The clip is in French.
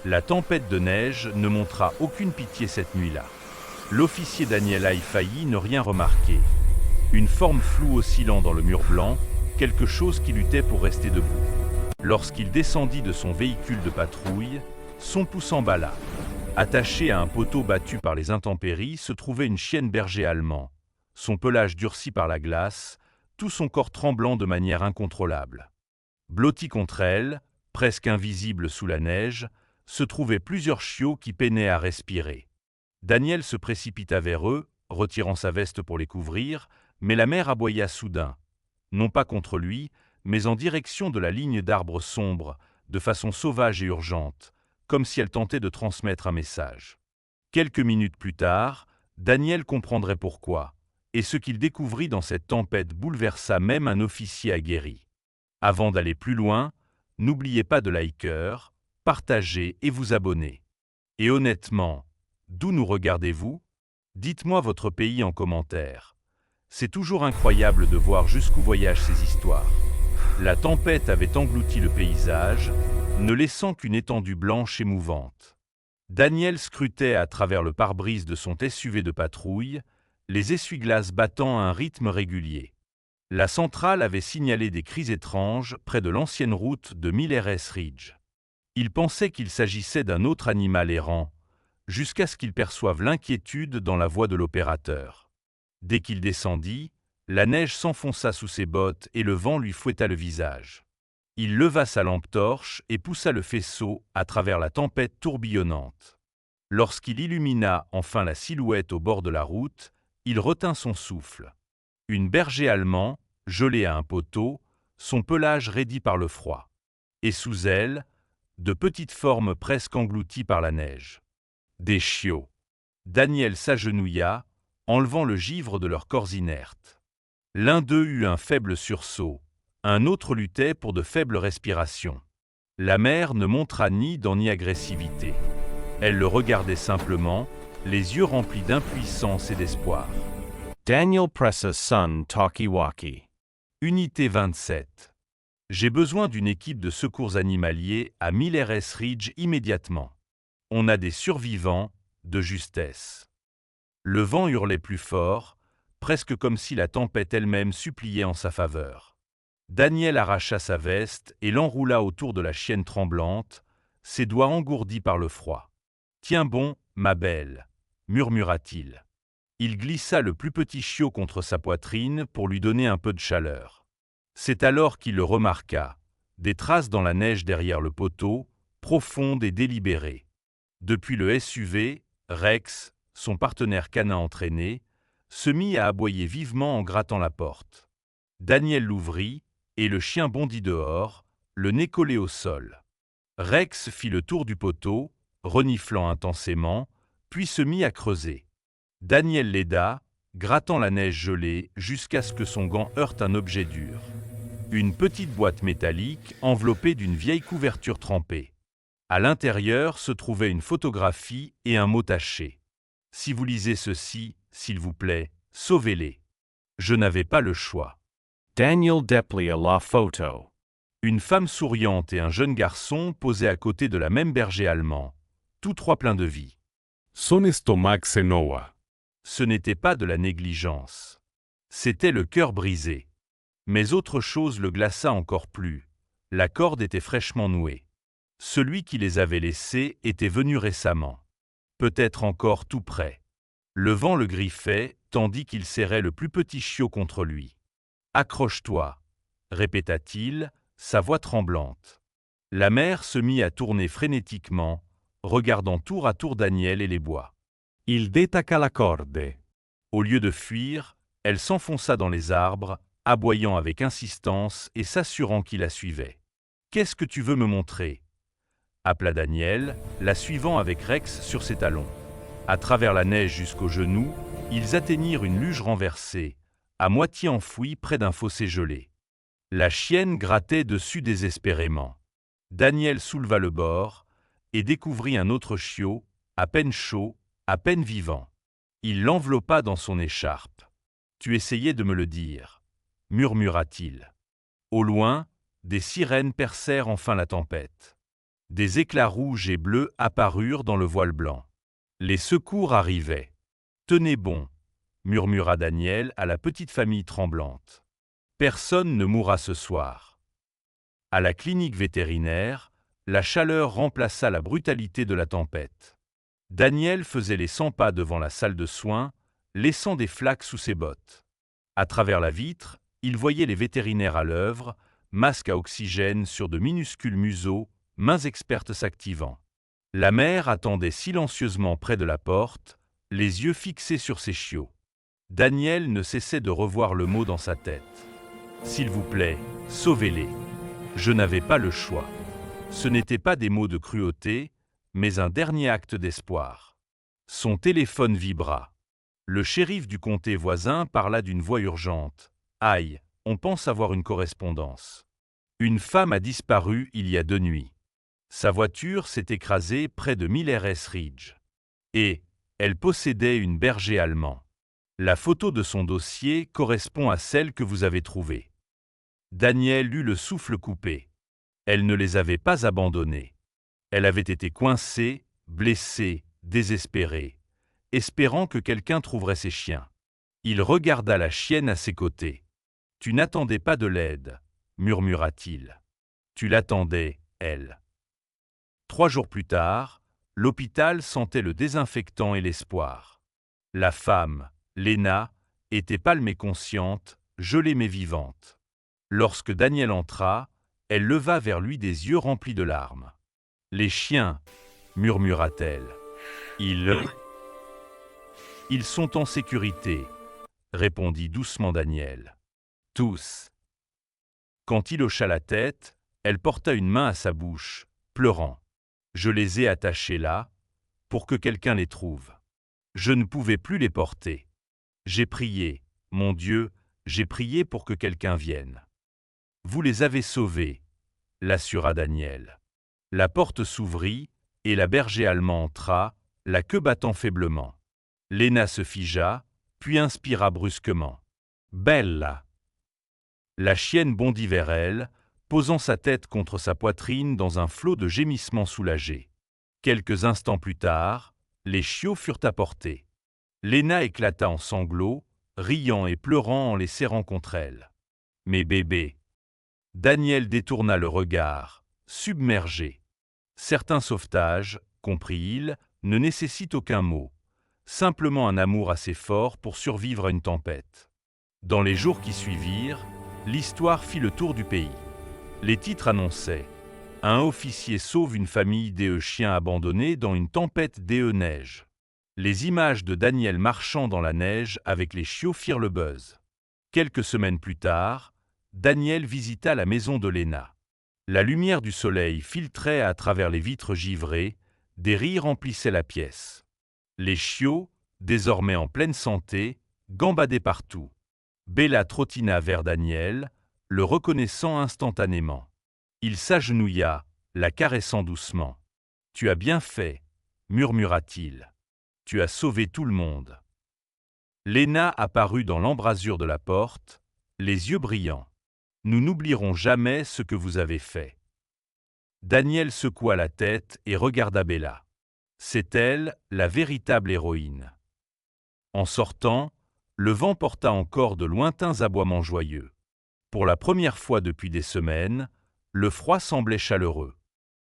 La tempête de neige ne montra aucune pitié cette nuit-là. L'officier Daniel a failli ne rien remarquer. Une forme floue oscillant dans le mur blanc, quelque chose qui luttait pour rester debout. Lorsqu'il descendit de son véhicule de patrouille, son pouls s'emballa. Attachée à un poteau battu par les intempéries se trouvait une chienne berger allemand, son pelage durci par la glace, tout son corps tremblant de manière incontrôlable. Blotti contre elle, presque invisible sous la neige, se trouvaient plusieurs chiots qui peinaient à respirer. Daniel se précipita vers eux, retirant sa veste pour les couvrir, mais la mère aboya soudain, non pas contre lui, mais en direction de la ligne d'arbres sombres, de façon sauvage et urgente, comme si elle tentait de transmettre un message. Quelques minutes plus tard, Daniel comprendrait pourquoi, et ce qu'il découvrit dans cette tempête bouleversa même un officier aguerri. Avant d'aller plus loin, n'oubliez pas de liker, partager et vous abonner. Et honnêtement, d'où nous regardez-vous? Dites-moi votre pays en commentaire. C'est toujours incroyable de voir jusqu'où voyagent ces histoires. La tempête avait englouti le paysage, ne laissant qu'une étendue blanche et mouvante. Daniel scrutait à travers le pare-brise de son SUV de patrouille, les essuie-glaces battant à un rythme régulier. La centrale avait signalé des cris étranges près de l'ancienne route de Millers Ridge. Il pensait qu'il s'agissait d'un autre animal errant, jusqu'à ce qu'il perçoive l'inquiétude dans la voix de l'opérateur. Dès qu'il descendit, la neige s'enfonça sous ses bottes et le vent lui fouetta le visage. Il leva sa lampe torche et poussa le faisceau à travers la tempête tourbillonnante. Lorsqu'il illumina enfin la silhouette au bord de la route, il retint son souffle. Une berger allemand, gelée à un poteau, son pelage raidi par le froid. Et sous elle, de petites formes presque englouties par la neige. Des chiots. Daniel s'agenouilla, enlevant le givre de leurs corps inertes. L'un d'eux eut un faible sursaut, un autre luttait pour de faibles respirations. La mère ne montra ni dents ni agressivité. Elle le regardait simplement, les yeux remplis d'impuissance et d'espoir. Daniel presses son talkie-walkie. Unité 27. J'ai besoin d'une équipe de secours animaliers à Millers Ridge immédiatement. On a des survivants, de justesse. Le vent hurlait plus fort, presque comme si la tempête elle-même suppliait en sa faveur. Daniel arracha sa veste et l'enroula autour de la chienne tremblante, ses doigts engourdis par le froid. « Tiens bon, ma belle » murmura-t-il. Il glissa le plus petit chiot contre sa poitrine pour lui donner un peu de chaleur. C'est alors qu'il le remarqua, des traces dans la neige derrière le poteau, profondes et délibérées. Depuis le SUV, Rex, son partenaire canin entraîné, se mit à aboyer vivement en grattant la porte. Daniel l'ouvrit, et le chien bondit dehors, le nez collé au sol. Rex fit le tour du poteau, reniflant intensément, puis se mit à creuser. Daniel l'aida, grattant la neige gelée jusqu'à ce que son gant heurte un objet dur. Une petite boîte métallique enveloppée d'une vieille couverture trempée. À l'intérieur se trouvait une photographie et un mot taché. « Si vous lisez ceci, s'il vous plaît, sauvez-les. » Je n'avais pas le choix. Daniel deplia la photo. Une femme souriante et un jeune garçon posaient à côté de la même berger allemand, tous trois pleins de vie. Son estomac se noua. Ce n'était pas de la négligence. C'était le cœur brisé. Mais autre chose le glaça encore plus. La corde était fraîchement nouée. Celui qui les avait laissés était venu récemment. Peut-être encore tout près. Le vent le griffait, tandis qu'il serrait le plus petit chiot contre lui. « Accroche-toi » répéta-t-il, sa voix tremblante. La mère se mit à tourner frénétiquement, regardant tour à tour Daniel et les bois. Il détaqua la corde. Au lieu de fuir, elle s'enfonça dans les arbres, aboyant avec insistance et s'assurant qu'il la suivait. « Qu'est-ce que tu veux me montrer » appela Daniel, la suivant avec Rex sur ses talons. À travers la neige jusqu'aux genoux, ils atteignirent une luge renversée, à moitié enfouie près d'un fossé gelé. La chienne grattait dessus désespérément. Daniel souleva le bord et découvrit un autre chiot, à peine chaud, à peine vivant. Il l'enveloppa dans son écharpe. « Tu essayais de me le dire » murmura-t-il. Au loin, des sirènes percèrent enfin la tempête. Des éclats rouges et bleus apparurent dans le voile blanc. Les secours arrivaient. « Tenez bon », murmura Daniel à la petite famille tremblante. « Personne ne mourra ce soir. » À la clinique vétérinaire, la chaleur remplaça la brutalité de la tempête. Daniel faisait les 100 pas devant la salle de soins, laissant des flaques sous ses bottes. À travers la vitre, il voyait les vétérinaires à l'œuvre, masques à oxygène sur de minuscules museaux, mains expertes s'activant. La mère attendait silencieusement près de la porte, les yeux fixés sur ses chiots. Daniel ne cessait de revoir le mot dans sa tête. « S'il vous plaît, sauvez-les. » Je n'avais pas le choix. Ce n'étaient pas des mots de cruauté, mais un dernier acte d'espoir. Son téléphone vibra. Le shérif du comté voisin parla d'une voix urgente. « Aïe, on pense avoir une correspondance. Une femme a disparu il y a 2 nuits. Sa voiture s'est écrasée près de Miller S. Ridge. Et elle possédait une berger allemand. La photo de son dossier correspond à celle que vous avez trouvée. » Daniel eut le souffle coupé. Elle ne les avait pas abandonnés. Elle avait été coincée, blessée, désespérée, espérant que quelqu'un trouverait ses chiens. Il regarda la chienne à ses côtés. « Tu n'attendais pas de l'aide, » murmura-t-il. « Tu l'attendais, elle. » 3 jours plus tard, l'hôpital sentait le désinfectant et l'espoir. La femme, Lena, était pâle mais consciente, gelée mais vivante. Lorsque Daniel entra, elle leva vers lui des yeux remplis de larmes. « Les chiens, » murmura-t-elle. « Ils sont en sécurité, » répondit doucement Daniel. « Tous. » Quand il hocha la tête, elle porta une main à sa bouche, pleurant. « Je les ai attachés là, pour que quelqu'un les trouve. Je ne pouvais plus les porter. J'ai prié, mon Dieu, j'ai prié pour que quelqu'un vienne. » « Vous les avez sauvés, » l'assura Daniel. La porte s'ouvrit, et la berger allemand entra, la queue battant faiblement. Lena se figea, puis inspira brusquement. « Bella !» La chienne bondit vers elle, posant sa tête contre sa poitrine dans un flot de gémissements soulagés. Quelques instants plus tard, les chiots furent apportés. Lena éclata en sanglots, riant et pleurant en les serrant contre elle. « Mes bébés !» Daniel détourna le regard, submergé. Certains sauvetages, comprit-il, ne nécessitent aucun mot, simplement un amour assez fort pour survivre à une tempête. Dans les jours qui suivirent, l'histoire fit le tour du pays. Les titres annonçaient « Un officier sauve une famille d'e chiens abandonnés dans une tempête d'e neige ». Les images de Daniel marchant dans la neige avec les chiots firent le buzz. Quelques semaines plus tard, Daniel visita la maison de Lena. La lumière du soleil filtrait à travers les vitres givrées, des rires remplissaient la pièce. Les chiots, désormais en pleine santé, gambadaient partout. Bella trottina vers Daniel, le reconnaissant instantanément. Il s'agenouilla, la caressant doucement. « Tu as bien fait, » murmura-t-il. « Tu as sauvé tout le monde. » Lena apparut dans l'embrasure de la porte, les yeux brillants. « Nous n'oublierons jamais ce que vous avez fait. » Daniel secoua la tête et regarda Bella. C'est elle, la véritable héroïne. En sortant, le vent porta encore de lointains aboiements joyeux. Pour la première fois depuis des semaines, le froid semblait chaleureux.